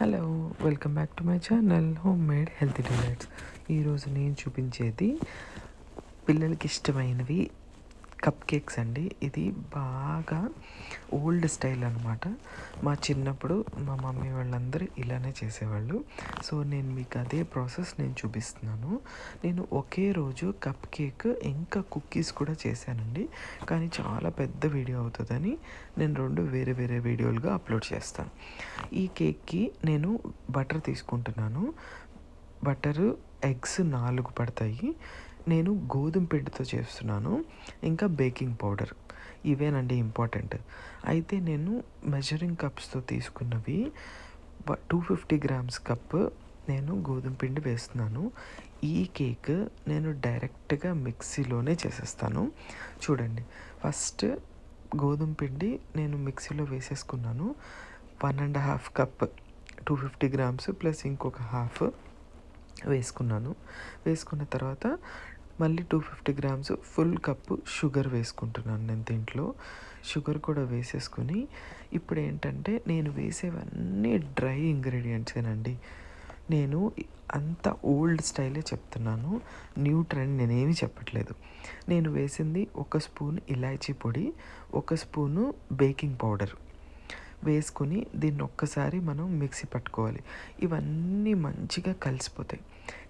Hello, welcome back to my channel home made healthy delights. ఈరోజు నేను చూపించేది పిల్లలకి ఇష్టమైనవి కప్ కేక్స్ అండి. ఇది బాగా ఓల్డ్ స్టైల్ అనమాట. మా చిన్నప్పుడు మా మమ్మీ వాళ్ళందరూ ఇలానే చేసేవాళ్ళు. సో నేను మీకు అదే ప్రాసెస్ నేను చూపిస్తున్నాను. నేను ఒకే రోజు కప్ కేక్ ఇంకా కుక్కీస్ కూడా చేశానండి. కానీ చాలా పెద్ద వీడియో అవుతుందని నేను రెండు వేరే వేరే వీడియోలుగా అప్లోడ్ చేస్తాను. ఈ కేక్కి నేను బటర్ తీసుకుంటున్నాను. బటరు ఎగ్స్ 4 పడతాయి. నేను గోధుమ పిండితో చేస్తున్నాను. ఇంకా బేకింగ్ పౌడర్, ఇవేనండి ఇంపార్టెంట్. అయితే నేను మెజరింగ్ కప్స్తో తీసుకున్నవి 250 గ్రామ్స్ కప్ నేను గోధుమ పిండి వేస్తున్నాను. ఈ కేక్ నేను డైరెక్ట్గా మిక్సీలోనే చేసేస్తాను. చూడండి, ఫస్ట్ గోధుమ పిండి నేను మిక్సీలో వేసేసుకున్నాను. 1.5 కప్ 250 గ్రామ్స్ ప్లస్ ఇంకొక హాఫ్ వేసుకున్నాను. వేసుకున్న తర్వాత మళ్ళీ 250 గ్రామ్స్ ఫుల్ కప్పు షుగర్ వేసుకుంటున్నాను. నేను దీంట్లో షుగర్ కూడా వేసేసుకుని, ఇప్పుడు ఏంటంటే నేను వేసేవన్నీ డ్రై ఇంగ్రీడియంట్సేనండి. నేను అంత ఓల్డ్ స్టైలే చెప్తున్నాను, న్యూ ట్రెండ్ నేనేమి చెప్పట్లేదు. నేను వేసింది 1 స్పూన్ ఇలాచీ పొడి, 1 స్పూను బేకింగ్ పౌడర్ వేసుకుని దీన్ని ఒక్కసారి మనం మిక్సీ పట్టుకోవాలి. ఇవన్నీ మంచిగా కలిసిపోతాయి.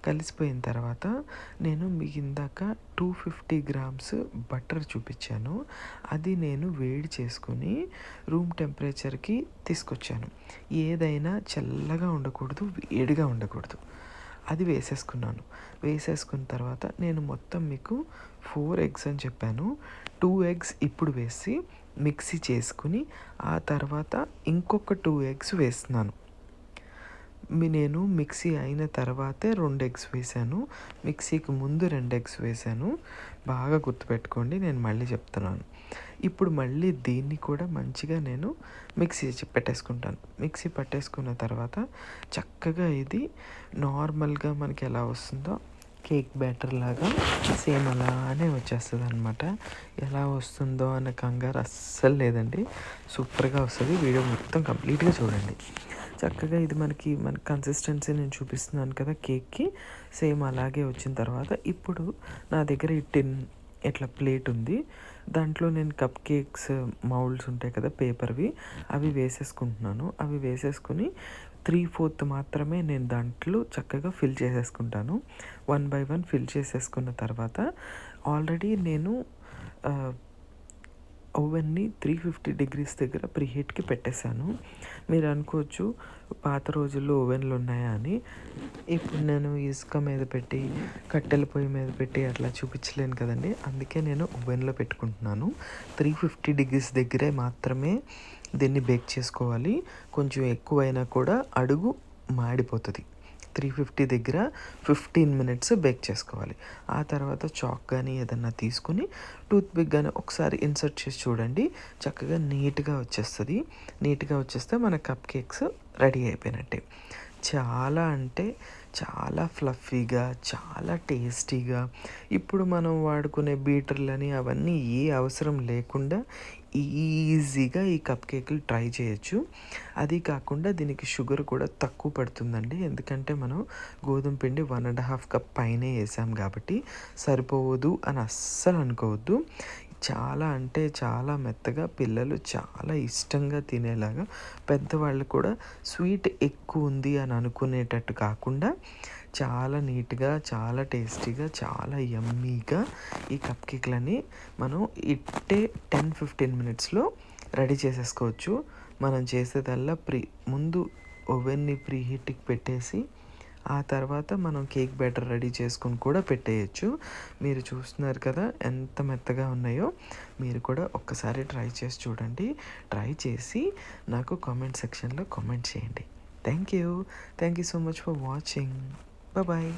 కలిసిపోయిన తర్వాత నేను మీకు ఇందాక 250 గ్రామ్స్ బటర్ చూపించాను. అది నేను వేడి చేసుకుని రూమ్ టెంపరేచర్కి తీసుకొచ్చాను. ఏదైనా చల్లగా ఉండకూడదు, వేడిగా ఉండకూడదు. అది వేసేసుకున్నాను. వేసేసుకున్న తర్వాత నేను మొత్తం మీకు 4 ఎగ్స్ అని చెప్పాను. 2 ఎగ్స్ ఇప్పుడు వేసి మిక్సీ చేసుకుని ఆ తర్వాత ఇంకొక 2 ఎగ్స్ వేస్తున్నాను. నేను మిక్సీ అయిన తర్వాతే 2 ఎగ్స్ వేసాను. మిక్సీకి ముందు 2 ఎగ్స్ వేసాను. బాగా గుర్తుపెట్టుకోండి, నేను మళ్ళీ చెప్తున్నాను. ఇప్పుడు మళ్ళీ దీన్ని కూడా మంచిగా నేను మిక్సీ పెట్టేసుకుంటాను. మిక్సీ పట్టేసుకున్న తర్వాత చక్కగా ఇది నార్మల్గా మనకి ఎలా వస్తుందో కేక్ బ్యాటర్ లాగా సేమ్ అలానే వచ్చేస్తుంది అనమాట. ఎలా వస్తుందో అన్న కంగారు అస్సలు లేదండి, సూపర్గా వస్తుంది. వీడియో మొత్తం కంప్లీట్గా చూడండి. చక్కగా ఇది మన కన్సిస్టెన్సీ నేను చూపిస్తున్నాను కదా కేక్కి, సేమ్ అలాగే వచ్చిన తర్వాత ఇప్పుడు నా దగ్గర ఈ ఇట్లా ప్లేట్ ఉంది. దాంట్లో నేను కప్ కేక్స్ మౌల్డ్స్ ఉంటాయి కదా పేపర్వి, అవి వేసేసుకుంటున్నాను. అవి వేసేసుకుని 3/4 మాత్రమే నేను దాంట్లో చక్కగా ఫిల్ చేసేసుకుంటాను. 1 by 1 ఫిల్ చేసేసుకున్న తర్వాత ఆల్రెడీ నేను ఓవెన్ని 350 డిగ్రీస్ దగ్గర ప్రీహీట్కి పెట్టేశాను. మీరు అనుకోవచ్చు పాత రోజుల్లో ఓవెన్లు ఉన్నాయా అని. ఇప్పుడు నేను ఇసుక మీద పెట్టి కట్టెల పొయ్యి మీద పెట్టి అట్లా చూపించలేను కదండి, అందుకే నేను ఓవెన్లో పెట్టుకుంటున్నాను. 350 డిగ్రీస్ దగ్గరే మాత్రమే దీన్ని బేక్ చేసుకోవాలి. కొంచెం ఎక్కువైనా కూడా అడుగు మాడిపోతుంది. 350 దగ్గర 15 మినిట్స్ బేక్ చేసుకోవాలి. ఆ తర్వాత చాక్ కానీ ఏదన్నా తీసుకుని టూత్పిక్ కానీ ఒకసారి ఇన్సర్ట్ చేసి చూడండి, చక్కగా నీట్గా వచ్చేస్తుంది. నీట్గా వచ్చేస్తే మన కప్ కేక్స్ రెడీ అయిపోయినట్టే. చాలా అంటే చాలా ఫ్లఫీగా, చాలా టేస్టీగా, ఇప్పుడు మనం వాడుకునే బీటర్లని అవన్నీ ఏ అవసరం లేకుండా ఈజీగా ఈ కప్ కేకులు ట్రై చేయొచ్చు. అది కాకుండా దీనికి షుగర్ కూడా తక్కువ పడుతుందండి, ఎందుకంటే మనం గోధుమ పిండి 1.5 కప్ పైనే వేసాం కాబట్టి సరిపోవద్దు అని అస్సలు అనుకోవద్దు. చాలా అంటే చాలా మెత్తగా, పిల్లలు చాలా ఇష్టంగా తినేలాగా, పెద్దవాళ్ళు కూడా స్వీట్ ఎక్కువ ఉంది అని అనుకునేటట్టు కాకుండా చాలా నీట్గా, చాలా టేస్టీగా, చాలా యమ్మీగా ఈ కప్ కేక్లని మనం ఇట్టే 10-15 మినిట్స్లో రెడీ చేసేసుకోవచ్చు. మనం చేసేదల్లా ముందు ఓవెన్ని ప్రీహీట్కి పెట్టేసి ఆ తర్వాత మనం కేక్ బ్యాటర్ రెడీ చేసుకొని కూడా పెట్టేయచ్చు. మీరు చూస్తున్నారు కదా ఎంత మెత్తగా ఉన్నాయో. మీరు కూడా ఒక్కసారి ట్రై చేసి చూడండి. ట్రై చేసి నాకు కామెంట్ సెక్షన్లో కామెంట్ చేయండి. Thank you so much for watching. Bye.